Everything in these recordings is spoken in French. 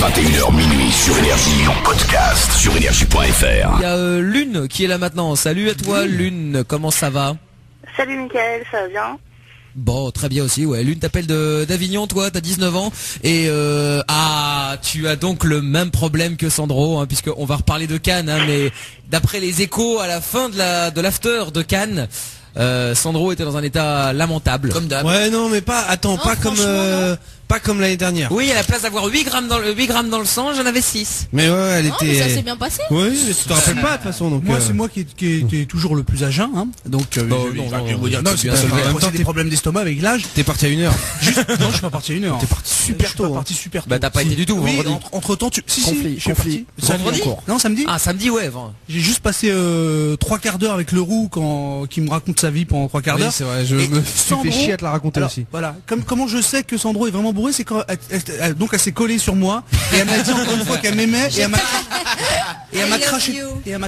21h minuit sur Énergie, en podcast sur énergie.fr. Il y a Lune qui est là maintenant. Salut à toi Lune, comment ça va? Salut Mickaël, ça va bien? Bon, très bien aussi, ouais. Lune t'appelle d'Avignon, toi, t'as 19 ans. Et tu as donc le même problème que Sandro, hein, puisqu'on va reparler de Cannes, hein, mais d'après les échos, à la fin de l'after de Cannes, Sandro était dans un état lamentable. Comme d'hab. Ouais, non, mais pas comme l'année dernière. Oui, à la place d'avoir 8 grammes dans le sang, j'en avais 6. Mais ouais, elle Non, était. mais ça s'est bien passé. Oui, mais tu te rappelles pas de toute façon. Donc Moi, c'est moi qui est toujours le plus à jeun, hein. Donc, non, c'est pas ça. Moi, j'ai des problèmes d'estomac avec l'âge. t'es parti à 1h. Non, je suis pas parti à 1h. T'es parti super tôt. Parti super tôt. Bah t'as pas été du tout Oui, vendredi. entre temps, je suis Conflit. parti. Vendredi Non, samedi. Ah, samedi, ouais. J'ai juste passé 3 quarts d'heure avec le roux qui me raconte sa vie pendant 3 quarts d'heure. C'est vrai, je me suis fait chier à te la raconter Alors, aussi. Voilà. Comment je sais que Sandro est vraiment bourré, c'est quand elle s'est collée sur moi et elle m'a dit encore une fois qu'elle m'aimait et elle m'a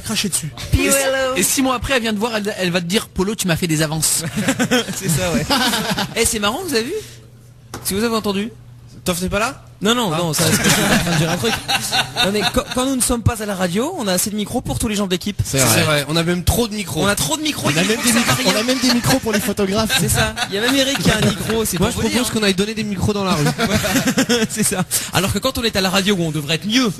craché dessus. Et 6 mois après, elle vient te voir, elle va te dire, Polo, tu m'as fait des avances. C'est ça, ouais. Eh, c'est marrant, vous avez vu? Si vous avez entendu? Toff n'est pas là? Non, ça, je suis en train de dire un truc. Non, mais quand nous ne sommes pas à la radio, on a assez de micros pour tous les gens de l'équipe. C'est vrai. On a même trop de micros. On a trop de micros. On a même des micros pour les photographes. C'est ça. Il y a même Eric qui a un micro. C'est Moi, je propose qu'on aille donner des micros dans la rue. C'est ça. Alors que quand on est à la radio où on devrait être mieux,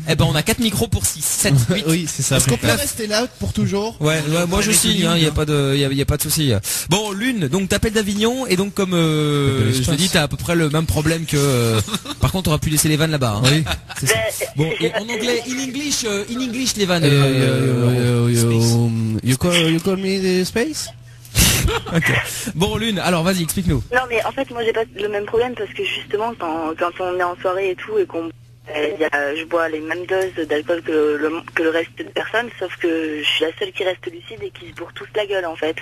eh ben on a 4 micros pour 6, 7, 8. Oui, c'est ça. Est-ce qu'on peut rester là pour toujours? Ouais, moi je signe, hein, y a pas de souci. Bon, Lune, donc t'appelles d'Avignon et donc comme je te dis, t'as à peu près le même problème que. Par contre, t'auras pu laisser les vannes là-bas. Hein. Oui. C'est ça. Bon, et en anglais, in English les vannes. You call me the space? Okay. Bon, Lune, alors vas-y, explique-nous. Non mais en fait moi j'ai pas le même problème parce que justement quand on est en soirée et tout et qu'on je bois les mêmes doses d'alcool que le reste de personnes, sauf que je suis la seule qui reste lucide et qui se bourre tous la gueule en fait.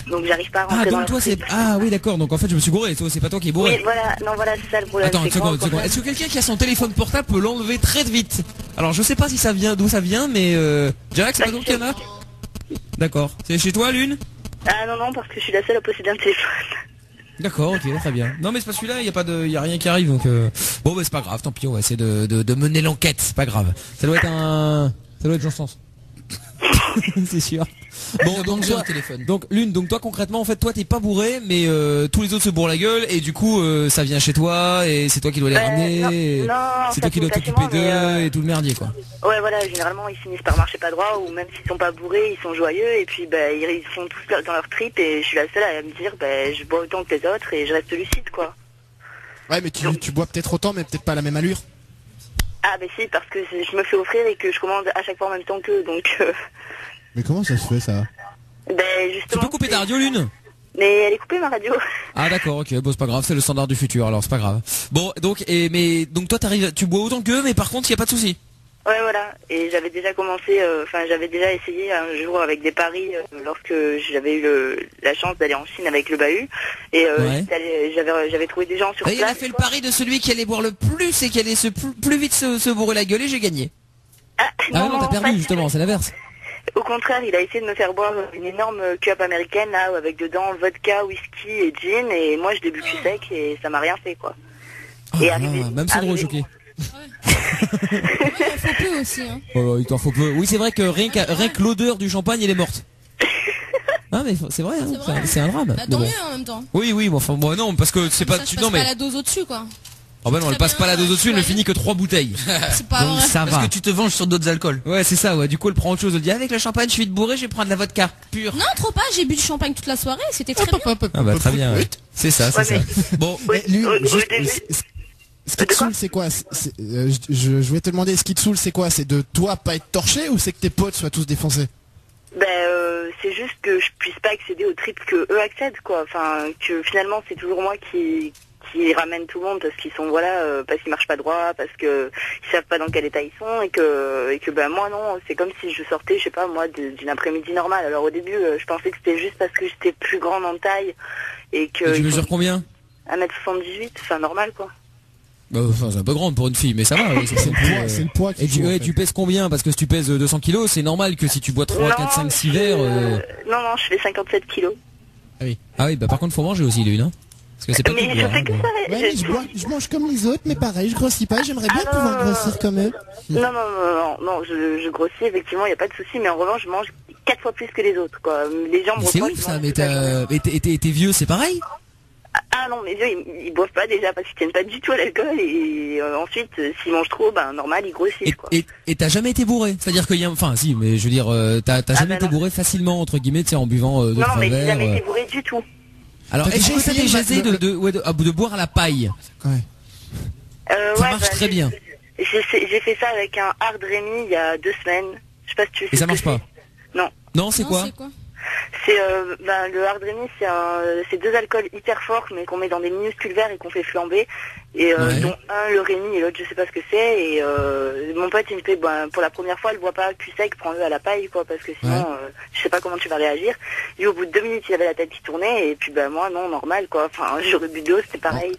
Donc j'arrive pas à rentrer dans donc toi trip. oui d'accord, donc en fait je me suis gouré, toi c'est pas toi qui est bourré. Oui voilà c'est ça le problème. Attends, une seconde. Est-ce que quelqu'un qui a son téléphone portable peut l'enlever très vite? Alors je sais pas si ça vient, d'où ça vient, mais Jack, c'est pas donc qu'il y en a? D'accord. C'est chez toi, Lune? Ah non, parce que je suis la seule à posséder un téléphone. D'accord, ok, très bien. Non mais c'est pas celui-là, y a rien qui arrive, donc bon bah c'est pas grave, tant pis, on va essayer de mener l'enquête, c'est pas grave. Ça doit être Jean Sens. C'est sûr. Bon, donc Lune, donc toi concrètement en fait toi t'es pas bourré, mais tous les autres se bourrent la gueule et du coup ça vient chez toi et c'est toi qui dois les ramener. Non, c'est toi qui dois t'occuper d'eux et tout le merdier quoi. Ouais voilà, généralement ils finissent par marcher pas droit ou même s'ils sont pas bourrés ils sont joyeux et puis ils sont tous dans leur trip et je suis la seule à me dire je bois autant que les autres et je reste lucide quoi. Ouais mais tu bois peut-être autant mais peut-être pas à la même allure. Ah si parce que je me fais offrir et que je commande à chaque fois en même temps qu'eux donc Mais comment ça se fait ça? Justement. Tu peux couper ta radio, Lune? Mais elle est coupée ma radio. Ah d'accord, ok, bon c'est pas grave, c'est le standard du futur, alors c'est pas grave. Bon donc donc toi tu bois autant qu'eux, mais par contre y a pas de souci. Ouais voilà, et j'avais déjà commencé, j'avais déjà essayé un jour avec des paris lorsque j'avais eu la chance d'aller en Chine avec le bahut et j'avais trouvé des gens sur place. Il a fait le pari de celui qui allait boire le plus et qui allait plus vite se bourrer la gueule et j'ai gagné. Non, t'as perdu justement, c'est l'inverse. Au contraire, il a essayé de me faire boire une énorme cup américaine là, avec dedans vodka, whisky et gin et moi je l'ai bu cul sec et ça m'a rien fait quoi. Et même Sandro est choqué. Il faut peu aussi hein. Oh, il t'en faut peu. Oui c'est vrai que rien que l'odeur du champagne elle est morte. Ah mais c'est vrai, hein, c'est un drame. Bah tant mieux en même temps. Oui mais enfin moi non parce que c'est pas tu non mais pas la dose au-dessus quoi. Oh bah non, elle passe pas la dose au-dessus, elle ne finit que 3 bouteilles. C'est pas vrai. Ça va. Parce que tu te venges sur d'autres alcools. Ouais, c'est ça, ouais. Du coup, elle prend autre chose. Elle dit, avec le champagne, je suis vite bourré, je vais prendre de la vodka pure. Non, trop pas, j'ai bu du champagne toute la soirée, c'était très bien. Ah bah très bien, ouais. C'est ça, c'est ça. Bon, ce qui te saoule, c'est quoi? Je voulais te demander, ce qui te saoule, c'est quoi? C'est de toi pas être torché ou c'est que tes potes soient tous défoncés? C'est juste que je puisse pas accéder au trip que eux accèdent quoi. Enfin, que finalement c'est toujours moi qui ramène tout le monde parce qu'ils sont parce qu'ils marchent pas droit, parce que ils savent pas dans quel état ils sont et que moi non, c'est comme si je sortais je sais pas moi d'une après-midi normale. Alors au début je pensais que c'était juste parce que j'étais plus grande en taille et que et tu mesures combien? 1m78, enfin normal quoi. Bah, enfin, c'est un peu grande pour une fille, mais ça va. C'est le poids qui et tu pèses combien? Parce que si tu pèses 200 kilos, c'est normal que si tu bois 3, 4, 5, 6 verres... Non, je fais 57 kilos. Ah oui, bah par contre faut manger aussi Lune, hein. Parce que c'est pas Mais tout je boire, fais hein, que bon. ça. Ouais, mais je mange comme les autres, mais pareil, je grossis pas, j'aimerais bien Ah, pouvoir non, grossir comme eux. Non, je grossis effectivement, il n'y a pas de souci, mais en revanche, je mange 4 fois plus que les autres, quoi. Les gens me Mais c'est reprochent, ouf je ça, mange mais toute la journée. t'es vieux, c'est pareil. Ah non, mes vieux, ils boivent pas déjà parce qu'ils tiennent pas du tout à l'alcool et ensuite, s'ils mangent trop, ben normal, ils grossissent, quoi. Et t'as jamais été bourré. C'est-à-dire qu'il y a, enfin si, mais je veux dire, t'as jamais été non. bourré facilement entre guillemets, tu sais, en buvant deux Non, trois mais j'ai verres. jamais été bourré du tout. Alors, T'as est-ce déjà que t'as essayé déjà essayé le- de boire à la paille? Ouais. Ça marche très bien. J'ai fait ça avec un Hard Rémy il y a 2 semaines. Je sais pas si tu sais. Et ça ce que marche pas? c'est. Non. Non, c'est Non, quoi? C'est le Hard Rémy, c'est 2 alcools hyper forts mais qu'on met dans des minuscules verres et qu'on fait flamber. Et Ouais. dont un le Rémy et l'autre je sais pas ce que c'est. Et mon pote il me fait pour la première fois, le bois pas cul sec, prends-le à la paille quoi, parce que sinon je sais pas comment tu vas réagir. Et au bout de 2 minutes il avait la tête qui tournait et puis moi non, normal quoi. Enfin j'aurais bu d'eau, c'était pareil.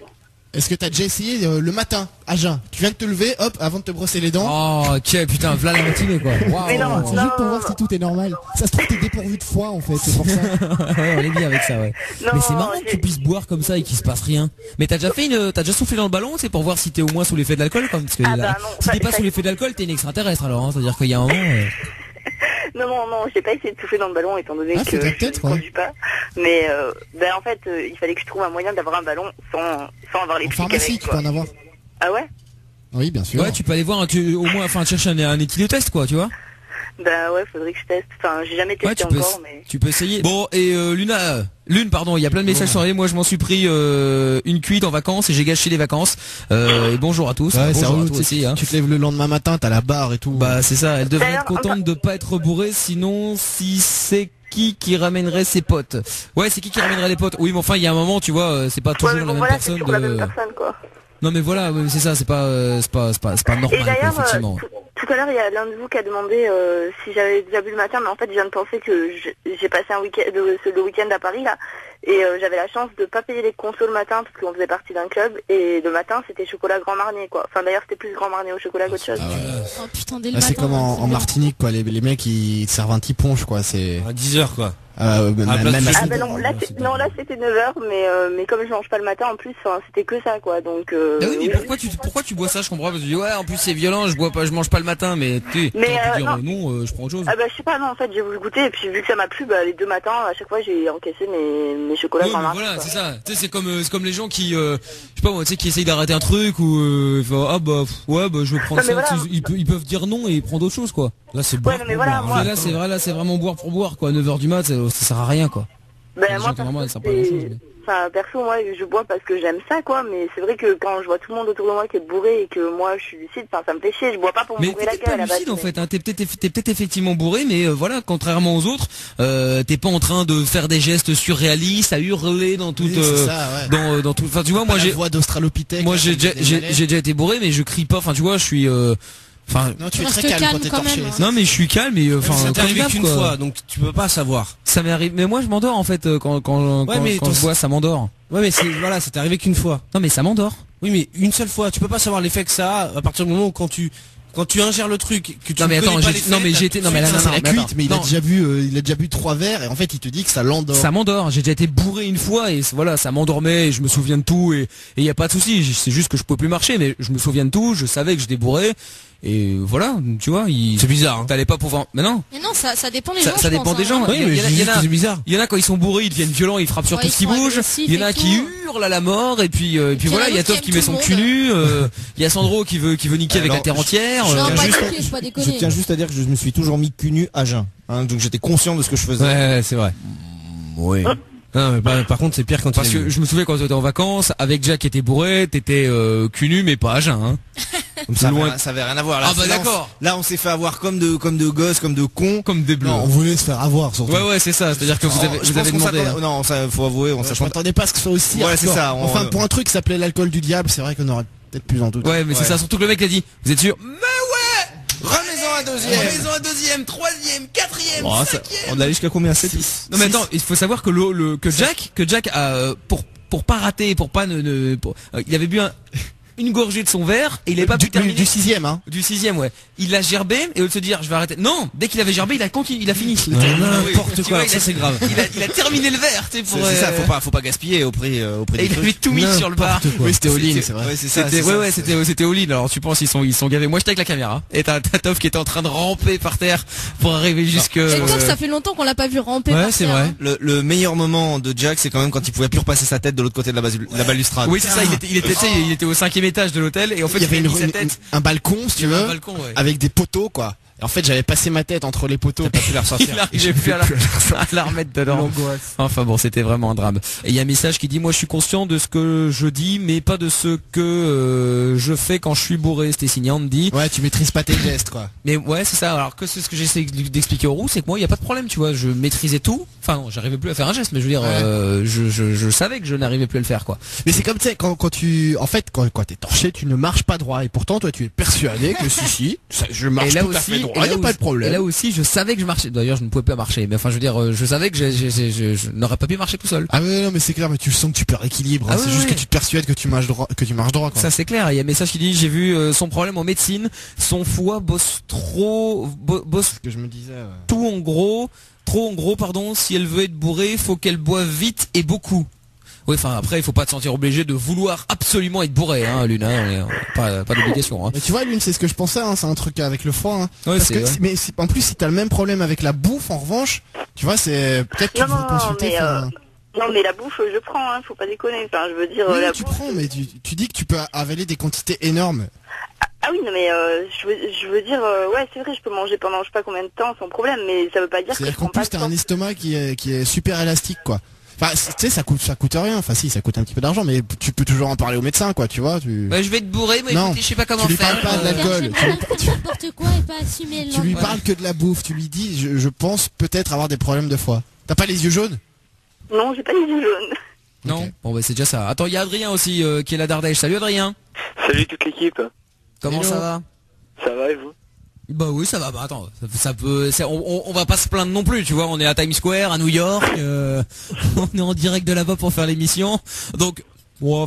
Est-ce que t'as déjà essayé le matin, à jeun? Tu viens de te lever, hop, avant de te brosser les dents. Oh, ok, putain, v'là la matinée quoi. Mais non, Waouh. C'est juste pour voir si tout est normal. Ça se trouve, t'es dépourvu de foie en fait, c'est pour ça. Ouais, on est bien avec ça, ouais. Non, Mais c'est marrant que j'ai- tu puisses boire comme ça et qu'il se passe rien. Mais t'as déjà soufflé dans le ballon, c'est pour voir si t'es au moins sous l'effet de l'alcool, comme parce que Ah là, bah non, si t'es ça- pas ça- sous l'effet de l'alcool, t'es une extraterrestre alors. Hein, c'est-à-dire qu'il y a un moment. Non, j'ai pas essayé de souffler dans le ballon étant donné Ah, que faudrait je peut-être, ne ouais. conduis pas. Mais en fait, il fallait que je trouve un moyen d'avoir un ballon sans avoir les En flics pharmacie, avec tu quoi. peux en avoir. Ah ouais? Oui, bien sûr. Ouais, tu peux aller voir au moins, enfin, chercher un équilotest quoi, tu vois. Bah ouais, faudrait que je teste. Enfin, j'ai jamais Ouais, testé encore, mais... tu peux essayer. Bon, et Lune, pardon, il y a plein de messages sur les. Moi, je m'en suis pris une cuite en vacances et j'ai gâché les vacances. Et bonjour à tous. Ouais, c'est bonjour à relou, toi tu sais, aussi. Hein. tu te lèves le lendemain matin, t'as la barre et tout. Bah, c'est ça. Elle devrait D'ailleurs, être contente de pas être bourrée, sinon, si c'est qui ramènerait ses potes. Ouais, c'est qui ramènerait les potes. Oui, mais enfin, il y a un moment, tu vois, c'est pas Ouais, toujours mais la bon, même voilà, c'est personne. toujours la même personne, quoi. Non, mais voilà, ouais, c'est ça. C'est pas normal, Et quoi, d'ailleurs, effectivement. tout à l'heure, il y a l'un de vous qui a demandé si j'avais déjà bu le matin, mais en fait, je viens de penser que j'ai passé un week-end, le week-end à Paris, là, et j'avais la chance de pas payer les consos le matin, parce qu'on faisait partie d'un club, et le matin, c'était chocolat Grand Marnier, quoi. Enfin, d'ailleurs, c'était plus Grand Marnier au chocolat qu'autre chose. Oh putain, dès le Là, c'est matin, comme en c'est bien. Martinique, quoi. Les mecs, ils servent un petit punch, quoi. C'est. À 10h quoi. Même place même de- à- Ah bah non, là c'était 9h, mais comme je mange pas le matin en plus, c'était que ça quoi, donc... Ah oui, mais pourquoi tu bois ça? Je comprends. Parce que tu dis, ouais, en plus c'est violent, je mange pas le matin, mais tu Mais, t'aurais pu dire non. je prends autre chose. Ah bah je sais pas, non en fait j'ai voulu goûter et puis vu que ça m'a plu, bah les 2 matins à chaque fois j'ai encaissé mes chocolats Oui, Grand mais Marnier, voilà, quoi. c'est ça. Tu sais, c'est comme les gens qui, je sais pas moi, tu sais, qui essayent d'arrêter un truc ou je veux prendre Non, mais ça. voilà. Tu sais, ils peuvent dire non et prendre autre chose quoi. Là c'est boire non, mais pour voilà, boire. moi- Mais là c'est vraiment boire pour boire quoi. 9h du mat, ça sert à rien quoi. Ben Les moi gens, normalement, perso, ça sert pas à grand-chose, mais- enfin, perso moi je bois parce que j'aime ça quoi, mais c'est vrai que quand je vois tout le monde autour de moi qui est bourré et que moi je suis lucide, enfin ça me fait chier, je bois pas pour me Mais bourrer t'es la peut-être gueule à pas la base. lucide en mais- fait, hein. T'es peut-être effectivement bourré, mais voilà, contrairement aux autres, t'es pas en train de faire des gestes surréalistes, à hurler dans toute, Oui, c'est ça, ouais. dans tout. Enfin, tu vois, moi la j'ai, voix d'Australopithèque. moi là, j'ai comme des j'ai malais. déjà été bourré, mais je crie pas. Enfin, tu vois, je suis, enfin, Non, tu es Reste très calme calme quand t'es quand torché. même, hein. non mais je suis calme, mais enfin, Ça t'est comme arrivé d'hab, qu'une quoi. fois, donc tu peux pas savoir. Ça m'arrive, mais moi je m'endors en fait quand mais quand ton- je bois, ça m'endort. Ouais mais c'est voilà, ça t'est arrivé qu'une fois. Non mais ça m'endort. Oui mais une seule fois, tu peux pas savoir l'effet que ça a à partir du moment où quand tu ingères le truc, que tu Non mais connais attends, pas j'ai- l'effet, non mais t'as j'ai été, tout non de mais là, suite, non, C'est non, la mais cuite, attends. mais Non. il a déjà bu 3 verres et en fait il te dit que ça l'endort. Ça m'endort, j'ai déjà été bourré une fois et voilà, ça m'endormait et je me souviens de tout et y a pas de souci, c'est juste que je pouvais plus marcher mais je me souviens de tout, je savais que j'étais bourré et voilà, tu vois, C'est bizarre. Hein. t'allais pas pouvoir. Mais non, Mais non, ça dépend des gens. ça je dépend pense, des hein. gens. Oui, mais je dis que c'est bizarre. Il y en a quand ils sont bourrés, ils deviennent violents, ils frappent sur Ouais, tout ils ce qui sont bouge. agressifs Il y en a et qui tout. hurlent à la mort et puis voilà, il y a Toff qui met son cul nu, il y a Sandro qui veut niquer avec la terre entière. Non, pas juste- niquer, je pas Je déconner. tiens juste à dire que je me suis toujours mis cul nu à jeun. Hein, donc j'étais conscient de ce que je faisais. Ouais, c'est vrai. Oui. Non mais par contre c'est pire quand Parce que je me souviens quand j'étais en vacances avec Jack qui était bourré, t'étais cul nu mais pas à jeun. Hein. Comme ça, loin. ça avait rien à voir. Là, Ah bah là, on- d'accord. Là on s'est fait avoir comme de gosses, comme de cons. Comme des bleus. Non, on voulait se faire avoir surtout. Ouais c'est ça, c'est-à-dire que vous Je avez pense demandé. qu'on Hein. s'attendait- Non, ça faut avouer, on Je s'attendait. m'attendais pas à ce que ce soit aussi Ouais, c'est hardcore. ça, Enfin, pour un truc qui s'appelait l'alcool du diable, c'est vrai qu'on aurait peut-être plus en doute. Ouais mais c'est Ouais. ça, surtout que le mec a dit, vous êtes sûr? Mais ouais. Remets-en un deuxième. Remets-en un deuxième, troisième, quatrième, Oh, ça- cinquième. on allait jusqu'à combien? 7 Non mais attends, il faut savoir que que Jack a pour pas rater, pour pas il avait bu un une gorgée de son verre et il avait pas pu terminer. Du 6ème, hein. Du 6ème, ouais. Il a gerbé et au lieu de se dire je vais arrêter. Non, dès qu'il avait gerbé, il a fini. N'importe Tu quoi, vois, ça c'est grave. Il a terminé le verre, tu sais, pour. C'est ça, faut pas gaspiller auprès Et des il avait trucs. tout mis sur le bar. Oui, c'était all-in, c'est vrai. Ouais, c'est ça. C'était all-in. Alors tu penses ils sont gavés. Moi j'étais avec la caméra et t'as Toff qui était en train de ramper par terre pour arriver jusque. Et Toff, ça fait longtemps qu'on l'a pas vu ramper. Ouais, par c'est terre, vrai. hein. Le meilleur moment de Jack, c'est quand même quand il pouvait plus repasser sa tête de l'autre côté de la balustrade. Oui, c'est ça. Il était au 5e étage de l'hôtel et en fait Il y avait avait mis sa tête. un balcon, si tu Il y avait veux, un balcon, ouais. avec des poteaux, quoi. Et en fait, j'avais passé ma tête entre les poteaux. Il arrivait plus à la remettre dedans. Enfin bon, c'était vraiment un drame. Et il y a un message qui dit moi je suis conscient de ce que je dis mais pas de ce que je fais quand je suis bourré. C'était signé Andy. Ouais, tu maîtrises pas tes gestes, quoi. Mais ouais, c'est ça. Alors que c'est ce que j'essaie d'expliquer au roux, c'est que moi il y a pas de problème, tu vois, je maîtrisais tout. Enfin non, j'arrivais plus à faire un geste, mais je veux dire je savais que je n'arrivais plus à le faire, quoi. Mais c'est comme tu sais quand t'es torché, tu ne marches pas droit et pourtant toi tu es persuadé que si je marche Et là tout à aussi, fait droit, y a pas de problème. Et là aussi, je savais que je marchais. D'ailleurs, je ne pouvais pas marcher. Mais enfin, je veux dire, je savais que je n'aurais pas pu marcher tout seul. Ah ouais, non, mais c'est clair, mais tu sens que tu perds l'équilibre. Ah c'est ouais, juste ouais. que tu te persuades que tu marches droit, quoi. Ça c'est clair. Il y a un message qui dit j'ai vu son problème en médecine. Son foie bosse Ce que je me disais. trop en gros, pardon. Si elle veut être bourrée, faut qu'elle boive vite et beaucoup. Oui, enfin après, il faut pas te sentir obligé de vouloir absolument être bourré, hein, Lune. Hein, pas d'obligation. Hein. Mais tu vois, Lune, c'est ce que je pensais. Hein, c'est un truc avec le foie. Hein. Ouais, Parce c'est que, vrai. mais en plus, si t'as le même problème avec la bouffe, en revanche, tu vois, c'est peut-être tu devrais consulter. Non mais la bouffe je prends, hein, faut pas déconner. Enfin je veux dire Oui, la tu bouffe. prends, mais tu dis que tu peux avaler des quantités énormes. Ah oui non mais je veux dire ouais c'est vrai je peux manger pendant je sais pas combien de temps sans problème mais ça veut pas dire que je C'est-à-dire prends qu'en pas plus, de t'as temps. un estomac qui est super élastique, quoi. Enfin, tu sais, ça coûte rien. Enfin, si, ça coûte un petit peu d'argent, mais tu peux toujours en parler au médecin, quoi, tu vois. Bah, je vais être bourré, mais Non, écoutez, je sais pas comment tu lui faire. parles pas de l'alcool. N'importe quoi et pas assumer Tu lui le parles que de la bouffe. Tu lui dis, je pense peut-être avoir des problèmes de foie. T'as pas les yeux jaunes? Non j'ai pas les yeux jaunes. Non. Ok. Bon, bah c'est déjà ça. Attends, il y a Adrien aussi qui est là d'Ardèche. Salut Adrien. Salut toute l'équipe. Comment Hello. ça va? Ça va et vous? Bah oui, ça va. Bah attends, ça peut. On va pas se plaindre non plus, tu vois. On est à Times Square, à New York. On est en direct de là-bas pour faire l'émission. Donc, ouais,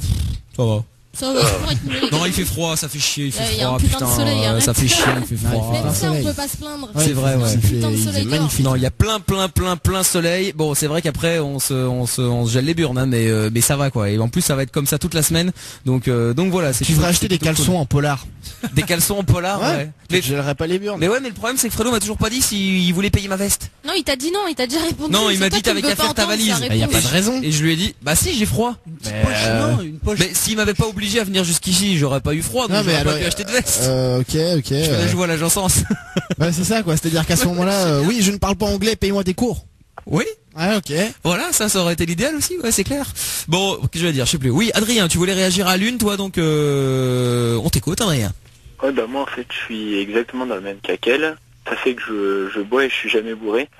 ça va. Ça va toujours être nul. Non, il fait froid, ça fait chier, il fait Il y a froid, un putain de soleil, arrête. ça fait chier, il fait froid. Même ça, on soleil. peut pas se plaindre. C'est vrai, ouais. Putain de Il soleil est dehors. magnifique. Non, il y a plein soleil. Bon, c'est vrai qu'après on se gèle les burnes, hein, mais ça va quoi. Et en plus ça va être comme ça toute la semaine. Donc voilà, c'est. Tu devrais plutôt- acheter des plutôt cool. caleçons en polar. Des caleçons en polar, ouais. Mais je gèlerais pas les burnes. Mais ouais, mais le problème c'est que Fredo m'a toujours pas dit s'il voulait payer ma veste. Non, il t'a dit non, il t'a déjà répondu. Non, il C'est m'a toi dit qui t'avais veux qu'à pas faire ta entendre sa valise. réponse. Bah, y a pas de raison. Et je lui ai dit, bah si, j'ai froid. Une poche. Mais s'il m'avait pas obligé à venir jusqu'ici, j'aurais pas eu froid, donc Non, mais j'aurais pas alors, pu acheter de veste. Ok. Je fais la joie à l'agence Sens. Ouais, c'est ça, quoi. C'est-à-dire qu'à ce moment-là, oui, je ne parle pas anglais, paye-moi des cours. Oui. Ouais, ok. Voilà, ça aurait été l'idéal aussi, ouais, c'est clair. Bon, qu'est-ce que je vais dire, je sais plus. Oui, Adrien, tu voulais réagir à Lune, toi, donc on t'écoute, Adrien. Ouais bah moi en fait je suis exactement dans le même cas qu'elle. Ça fait que je bois et je suis jamais bourré.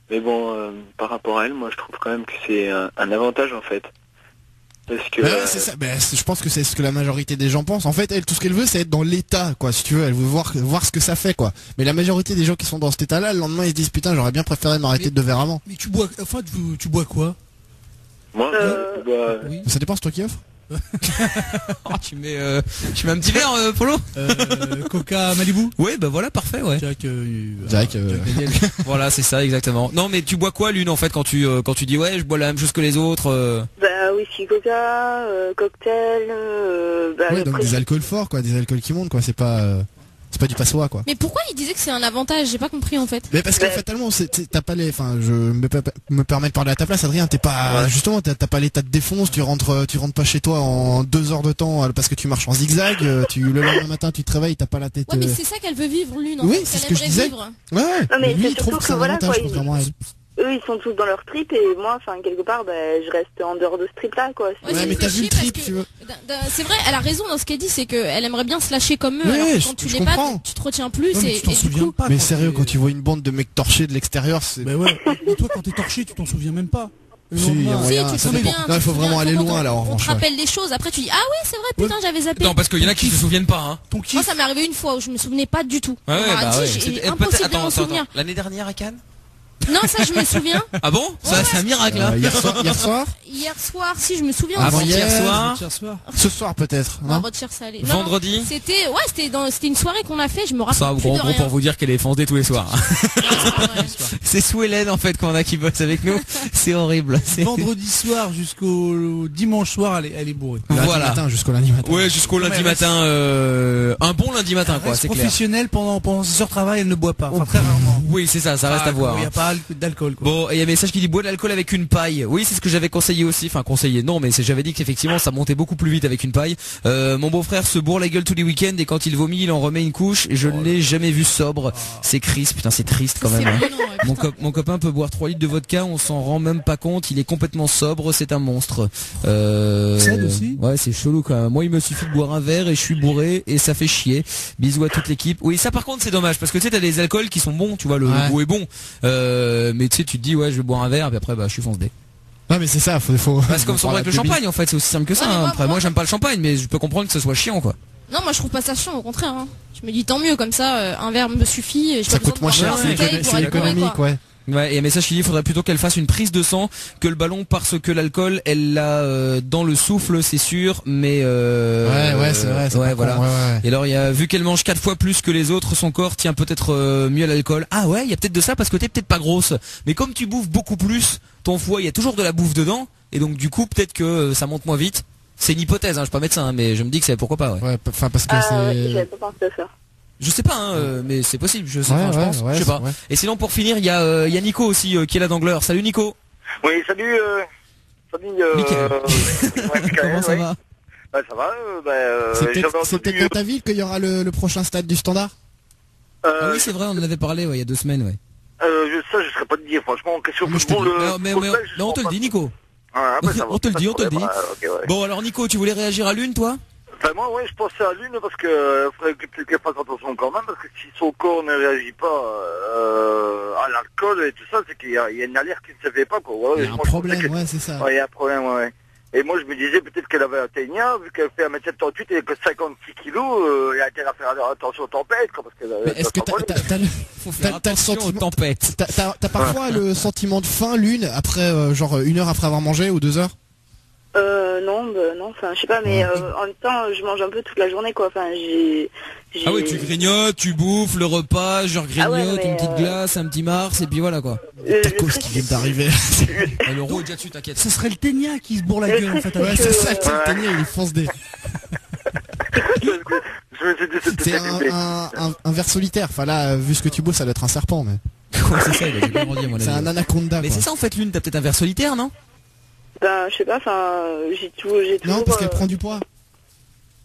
Mais bon par rapport à elle, moi je trouve quand même que c'est un avantage en fait. Parce que Bah ouais, c'est ça. Bah, je pense que c'est ce que la majorité des gens pensent. En fait, elle, tout ce qu'elle veut, c'est être dans l'état, quoi. Si tu veux, elle veut voir ce que ça fait, quoi. Mais la majorité des gens qui sont dans cet état-là, le lendemain, ils se disent putain, j'aurais bien préféré m'arrêter de 2 verres avant. Mais tu bois, enfin, tu bois quoi? moi je bois Oui. Ça dépend, c'est toi qui offre. Oh, tu mets un petit verre, Polo. Coca Malibu. Oui, bah voilà, parfait, ouais. Jack, Jack, Daniel. Voilà, c'est ça, exactement. Non, mais tu bois quoi, Lune, en fait, quand tu dis ouais, je bois la même chose que les autres. Bah whisky coca, cocktail, bah Ouais, donc après, des alcools forts, quoi, des alcools qui montent, quoi. C'est pas du passois, quoi. Mais pourquoi il disait que c'est un avantage? J'ai pas compris en fait. Mais parce que fatalement, t'as pas les, enfin, je me permets de parler à ta place, Adrien, t'es pas, justement, t'as pas l'état de défonce, tu rentres pas chez toi en 2 heures de temps parce que tu marches en zigzag, le lendemain matin, tu te réveilles, t'as pas la tête. Ouais, mais c'est ça qu'elle veut vivre, Lune. En Oui, fait, c'est ce qu'elle que je aimerait disais. vivre. Ouais. Non, mais lui, c'est il trouve surtout que c'est un que voilà, avantage, quoi, contrairement à elle. eux ils sont tous dans leur trip et moi enfin quelque part bah, je reste en dehors de ce trip là quoi. Ouais, ça mais me t'as fait vu le chier trip, parce tu que- veux. C'est vrai, elle a raison dans ce qu'elle dit, c'est qu'elle aimerait bien se lâcher comme eux. Ouais, alors que quand tu je l'es pas, comprends. tu te retiens plus. Ouais, mais et tu t'en et du souviens coup, pas. Mais quand sérieux, t'es- quand tu vois une bande de mecs torchés de l'extérieur, c'est. Mais ouais. Et toi, quand t'es torché, tu t'en souviens même pas. Le Si, il y a lendemain, moyen. Si, tu te ça dépend. souviens, Non, il faut tu te vraiment souviens aller comment loin, là, en on te revanche. rappelle des choses, après tu dis ah ouais c'est vrai putain j'avais zappé. Non, parce qu'il y en a qui se souviennent pas, hein. ton Moi kiff. ça m'est arrivé une fois où je me souvenais pas du tout. Ouais, On m'a bah dit, ouais. j'ai C'était- impossible de attends, m'en souvenir. L'année dernière à Cannes. Non, ça je me souviens. Ah bon? Ça, c'est un miracle, là. Hier soir Hier soir, si je me souviens. Avant-hier soir. Ce soir peut-être. On Non retire ça. Allez. Vendredi. C'était une soirée qu'on a fait. Je me rappelle Ça, plus de gros rien. pour vous dire qu'elle est fondée tous les soirs. C'est sous Hélène en fait qu'on a qui bosse avec nous. C'est horrible. Vendredi soir jusqu'au dimanche soir, elle est bourrée. Voilà. Jusqu'au lundi matin. Ouais, jusqu'au lundi matin. Un bon lundi matin, quoi. C'est clair. Professionnel pendant 6 heures de travail, elle ne boit pas. Enfin, très rarement. Oui, c'est ça reste à voir. Il n'y a pas d'alcool, quoi. Bon, et il y a un message qui dit bois de l'alcool avec une paille. Oui, c'est ce que j'avais conseillé aussi. Enfin, conseillé, non, mais j'avais dit qu'effectivement ça montait beaucoup plus vite avec une paille. Mon beau-frère se bourre la gueule tous les week-ends et quand il vomit, il en remet une couche et je ne l'ai jamais vu sobre. C'est Chris, putain, c'est triste quand même. Hein. Mon copain peut boire 3 litres de vodka, on s'en rend même pas compte, il est complètement sobre, c'est un monstre. Cède aussi. Ouais, c'est chelou quand même. Moi, il me suffit de boire un verre et je suis bourré et ça fait chier. Bisous à toute l'équipe. Oui, ça par contre c'est dommage parce que tu sais t'as des alcools qui sont bons, tu vois, le goût est bon. Mais tu sais, tu te dis ouais, je vais boire un verre et après bah je suis foncé. Non mais c'est ça, faut. Bah, c'est comme ça avec le champagne en fait, c'est aussi simple que ça. Ouais, Après moi j'aime pas le champagne, mais je peux comprendre que ce soit chiant quoi. Non, moi je trouve pas ça chiant, au contraire. Hein. Je me dis tant mieux comme ça, un verre me suffit. Ça coûte moins cher, c'est économique, ouais. Ouais, et un message qui dit, il faudrait plutôt qu'elle fasse une prise de sang que le ballon parce que l'alcool, elle l'a dans le souffle, c'est sûr, mais ouais, c'est vrai. Ouais, voilà. Ouais. Et alors, vu qu'elle mange 4 fois plus que les autres, son corps tient peut-être mieux à l'alcool. Ah ouais, il y a peut-être de ça parce que t'es peut-être pas grosse. Mais comme tu bouffes beaucoup plus, ton foie, il y a toujours de la bouffe dedans, et donc du coup, peut-être que ça monte moins vite. C'est une hypothèse, hein, je suis pas médecin, hein, mais je me dis que c'est pourquoi pas. Ouais, enfin parce que c'est. J'avais pas pensé à ça. Je sais pas, hein, mais c'est possible. Je sais, Ouais, je pense. ouais, Je sais pas. ouais. Et sinon, pour finir, il y a Nico aussi qui est là d'Angleur. Salut Nico. Oui, salut. Mickaël. Comment ça va? Bah, ça va. C'est peut-être dans ta ville qu'il y aura le prochain stade du Standard. Ah oui, c'est vrai, on en avait parlé il y a 2 semaines, ouais. Ça, je serais pas de dire, franchement, question football. Mais on te le dit, Nico. Ah, bah, ça va, on te le dit. okay, ouais. Bon, alors Nico, tu voulais réagir à l'une, toi? Enfin, moi, ouais, je pensais à l'une parce que faudrait qu'elle fasse attention quand même, parce que si son corps ne réagit pas à l'alcool et tout ça, c'est qu'il y a une alerte qui ne se fait pas, quoi. Voilà, il y a un problème, ouais, c'est ça. Ouais, il y a un problème, ouais. Et moi, je me disais peut-être qu'elle avait un ténia, vu qu'elle fait 1m78 et que 56 kilos, il y a intérêt à faire attention aux tempêtes, quoi, parce que... Est-ce que t'as le sentiment... aux tempêtes. T'as parfois le sentiment de faim, l'une, après, genre 1 heure après avoir mangé ou 2 heures? Non, enfin, je sais pas, mais en même temps, je mange un peu toute la journée, quoi. Enfin, Ah oui, tu grignotes, tu bouffes le repas, genre grignote, une petite glace, un petit Mars, et puis voilà, quoi. Tacos qui vient d'arriver. L'euro est déjà dessus, t'inquiète. Ce serait le ténia qui se bourre la gueule, en fait. Ouais, c'est ça, le ténia, il fonce des... C'est un ver solitaire. Enfin là, vu ce que tu bois, ça doit être un serpent, mais... Ouais, c'est ça, il a bien grandi, à mon avis. C'est un anaconda, Mais quoi. c'est ça, en fait, l'une, t'as peut-être un ver solitaire, non? Ben, je sais pas, enfin, j'ai toujours... Non, parce qu'elle prend du poids.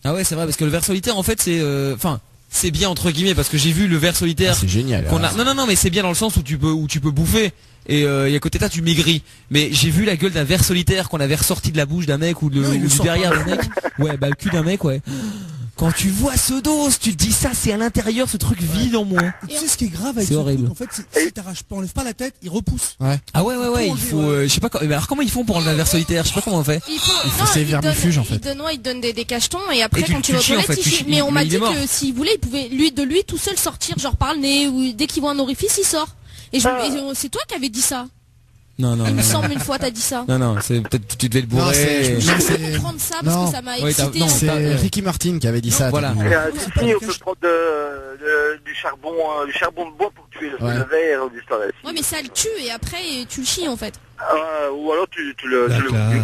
Ah ouais, c'est vrai, parce que le ver solitaire, en fait, c'est... Enfin, c'est bien, entre guillemets, parce que j'ai vu le ver solitaire... C'est génial. Non, mais c'est bien dans le sens où tu peux bouffer. Et à côté de ça, tu maigris. Mais j'ai vu la gueule d'un ver solitaire qu'on avait ressorti de la bouche d'un mec ou du derrière d'un mec. Ouais, bah le cul d'un mec, ouais. Quand tu vois ce dos, tu te dis ça, c'est à l'intérieur, ce truc vide en moi. Tu sais ce qui est grave avec c'est horrible. Truc, en fait, si t'arraches pas, enlève pas la tête, il repousse. Ouais. Ah ouais, il faut, je sais pas, mais alors comment ils font pour enlever un ver solitaire? Je sais pas comment on fait. Il faut ces vermifuges, en fait. Il te donne des cachetons et après Et quand tu vas aux chies, en toilettes, fait, mais on m'a il est dit mort. que s'il voulait, il pouvait lui tout seul sortir, genre par le nez ou dès qu'il voit un orifice, il sort. Et c'est toi qui avais dit ça. Non. Il me semble une fois t'as dit ça. Non, c'est peut-être tu devais le bourrer. Je peux comprendre ça parce que ça m'a excité. C'est Ricky Martin qui avait dit ça. Voilà. Si, on peut prendre du charbon de bois pour tuer le ver ou du storage. Ouais, mais ça le tue et après tu le chies en fait. Ou alors tu le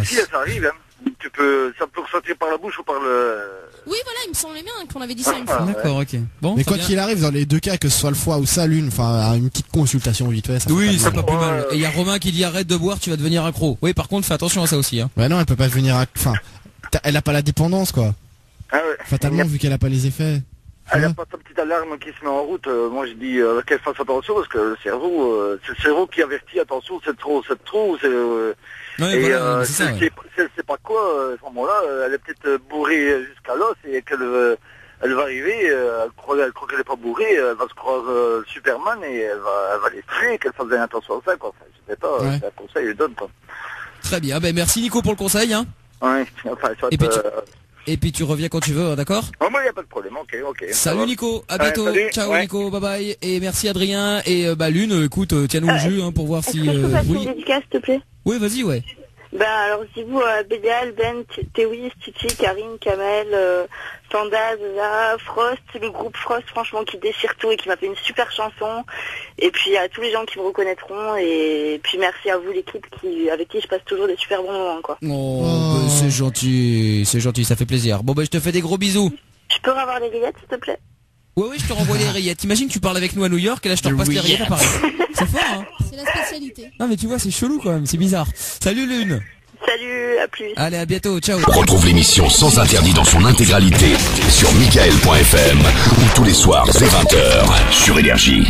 si ça arrive, hein. Ça peut ressortir par la bouche ou par le... Oui, voilà, il me semblait bien qu'on avait dit ça une fois. D'accord, ok. Bon. Mais quoi qu'il arrive, dans les deux cas, que ce soit le foie ou ça, l'une, enfin, une petite consultation vite fait. Oui, c'est pas plus mal. Et il y a Romain qui dit arrête de boire, tu vas devenir accro. Oui, par contre, fais attention à ça aussi, hein. Ouais, non, elle peut pas devenir, enfin, elle a pas la dépendance, quoi. Ah ouais. Fatalement, vu qu'elle a pas les effets. Il n'y a pas ta petite alarme qui se met en route. Moi, je dis qu'elle fasse attention parce que le cerveau, c'est le cerveau qui avertit attention, c'est trop. Ouais, et voilà, si c'est ça, elle sait pas quoi, à ce moment-là, elle est peut-être bourrée jusqu'à l'os et qu'elle elle va arriver, elle croit qu'elle est pas bourrée, elle va se croire Superman et elle va les tuer, qu'elle fasse bien attention à ça, quoi. Enfin, je sais pas, c'est un conseil, je donne, quoi. Très bien, ben merci Nico pour le conseil, hein. Ouais, enfin, Et puis et puis tu reviens quand tu veux, d'accord? Oh, moi, y a pas de problème, ok. Salut Nico, à bientôt. salut, Ciao ouais. Nico, bye bye. Et merci Adrien. Et Lune, écoute, tiens-nous au jus pour voir Est-ce si... que je peux passer oui. une dédicace, s'il te plaît? Oui, vas-y, ouais. Ben alors si vous Bélial, Ben, Théoïs, Titi, Karine, Kamel, Sanda, Zaza, Frost, le groupe Frost franchement qui déchire tout et qui m'a fait une super chanson. Et puis à tous les gens qui me reconnaîtront et puis merci à vous l'équipe avec qui je passe toujours des super bons moments quoi. Oh, bah, c'est gentil, ça fait plaisir. Bon bah je te fais des gros bisous. Je peux avoir les rillettes s'il te plaît? Oui, je te renvoie les rillettes. T'imagines, tu parles avec nous à New York et là je te repasse les rillettes à Paris. C'est fort, hein? C'est la spécialité. Non mais tu vois, c'est chelou quand même, c'est bizarre. Salut Lune. Salut, à plus. Allez, à bientôt, ciao. Retrouve l'émission Sans Interdit dans son intégralité sur Michael.fm ou tous les soirs dès 20h sur Énergie.